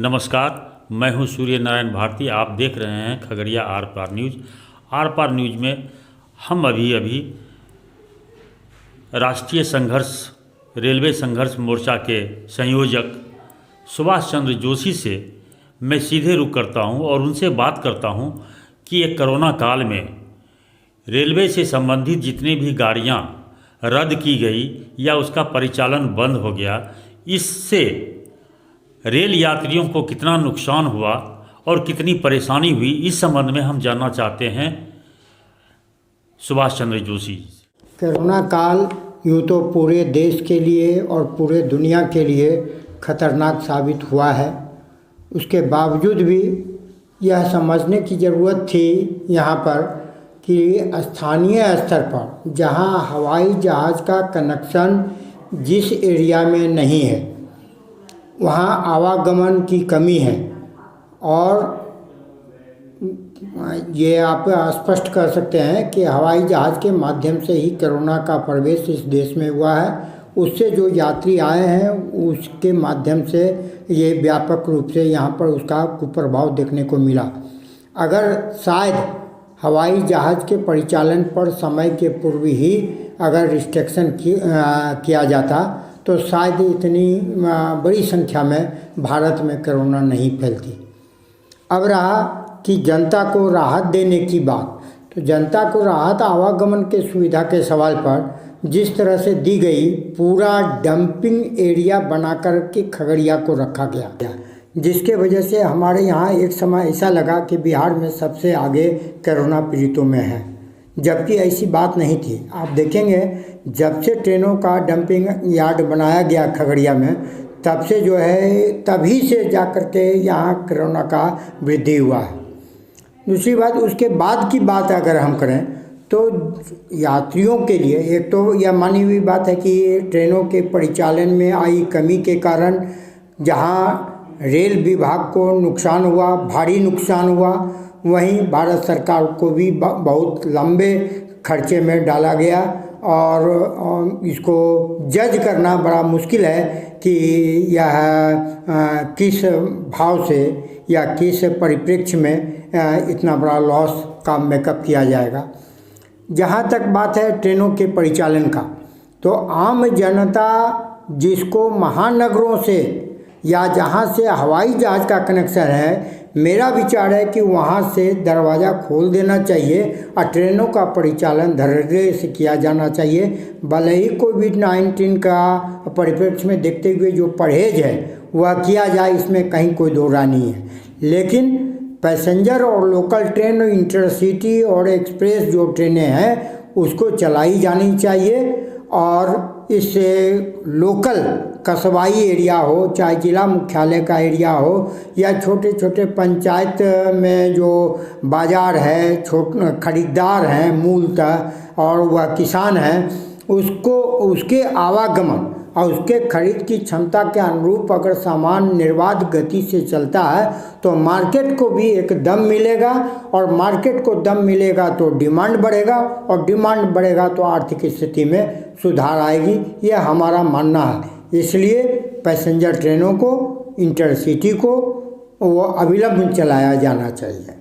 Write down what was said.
नमस्कार, मैं हूं सूर्य नारायण भारती। आप देख रहे हैं खगड़िया आर पार न्यूज़। आर पार न्यूज़ में हम अभी राष्ट्रीय संघर्ष रेलवे संघर्ष मोर्चा के संयोजक सुभाष चंद्र जोशी से मैं सीधे रुख करता हूं और उनसे बात करता हूं कि एक कोरोना काल में रेलवे से संबंधित जितनी भी गाड़ियां रद्द की गई या उसका परिचालन बंद हो गया, इससे रेल यात्रियों को कितना नुकसान हुआ और कितनी परेशानी हुई, इस संबंध में हम जानना चाहते हैं सुभाष चंद्र जोशी। कोरोना काल यूँ तो पूरे देश के लिए और पूरे दुनिया के लिए खतरनाक साबित हुआ है। उसके बावजूद भी यह समझने की ज़रूरत थी यहाँ पर कि स्थानीय स्तर पर जहाँ हवाई जहाज़ का कनेक्शन जिस एरिया में नहीं है वहाँ आवागमन की कमी है, और ये आप स्पष्ट कर सकते हैं कि हवाई जहाज़ के माध्यम से ही कोरोना का प्रवेश इस देश में हुआ है। उससे जो यात्री आए हैं उसके माध्यम से ये व्यापक रूप से यहाँ पर उसका कुप्रभाव देखने को मिला। अगर शायद हवाई जहाज़ के परिचालन पर समय के पूर्व ही अगर रिस्ट्रिक्शन किया जाता तो शायद इतनी बड़ी संख्या में भारत में कोरोना नहीं फैलती। अब रहा कि जनता को राहत देने की बात, तो जनता को राहत आवागमन के सुविधा के सवाल पर जिस तरह से दी गई, पूरा डंपिंग एरिया बनाकर के खगड़िया को रखा गया, जिसके वजह से हमारे यहाँ एक समय ऐसा लगा कि बिहार में सबसे आगे कोरोना पीड़ितों में है, जबकि ऐसी बात नहीं थी। आप देखेंगे जब से ट्रेनों का डंपिंग यार्ड बनाया गया खगड़िया में, तब से जो है तभी से जा कर के यहाँ कोरोना का वृद्धि हुआ है। दूसरी बात, उसके बाद की बात अगर हम करें तो यात्रियों के लिए एक तो यह मानी हुई बात है कि ट्रेनों के परिचालन में आई कमी के कारण जहाँ रेल विभाग को नुकसान हुआ, भारी नुकसान हुआ, वहीं भारत सरकार को भी बहुत लंबे खर्चे में डाला गया, और इसको जज करना बड़ा मुश्किल है कि यह किस भाव से या किस परिप्रेक्ष्य में इतना बड़ा लॉस का मेकअप किया जाएगा। जहाँ तक बात है ट्रेनों के परिचालन का, तो आम जनता जिसको महानगरों से या जहाँ से हवाई जहाज़ का कनेक्शन है, मेरा विचार है कि वहाँ से दरवाज़ा खोल देना चाहिए और ट्रेनों का परिचालन धीरे से किया जाना चाहिए। भले ही कोविड-19 का परिप्रेक्ष्य में देखते हुए जो परहेज है वह किया जाए, इसमें कहीं कोई दो राय नहीं है, लेकिन पैसेंजर और लोकल ट्रेन, इंटरसिटी और एक्सप्रेस जो ट्रेनें हैं उसको चलाई जानी चाहिए, और इससे लोकल कस्बाई एरिया हो, चाहे जिला मुख्यालय का एरिया हो या छोटे छोटे पंचायत में जो बाज़ार है, खरीदार हैं मूलतः और वह किसान हैं, उसको उसके आवागमन और उसके खरीद की क्षमता के अनुरूप अगर सामान निर्बाध गति से चलता है तो मार्केट को भी एक दम मिलेगा, और मार्केट को दम मिलेगा तो डिमांड बढ़ेगा, और डिमांड बढ़ेगा तो आर्थिक स्थिति में सुधार आएगी। यह हमारा मानना है। इसलिए पैसेंजर ट्रेनों को, इंटरसिटी को वो अविलंब चलाया जाना चाहिए।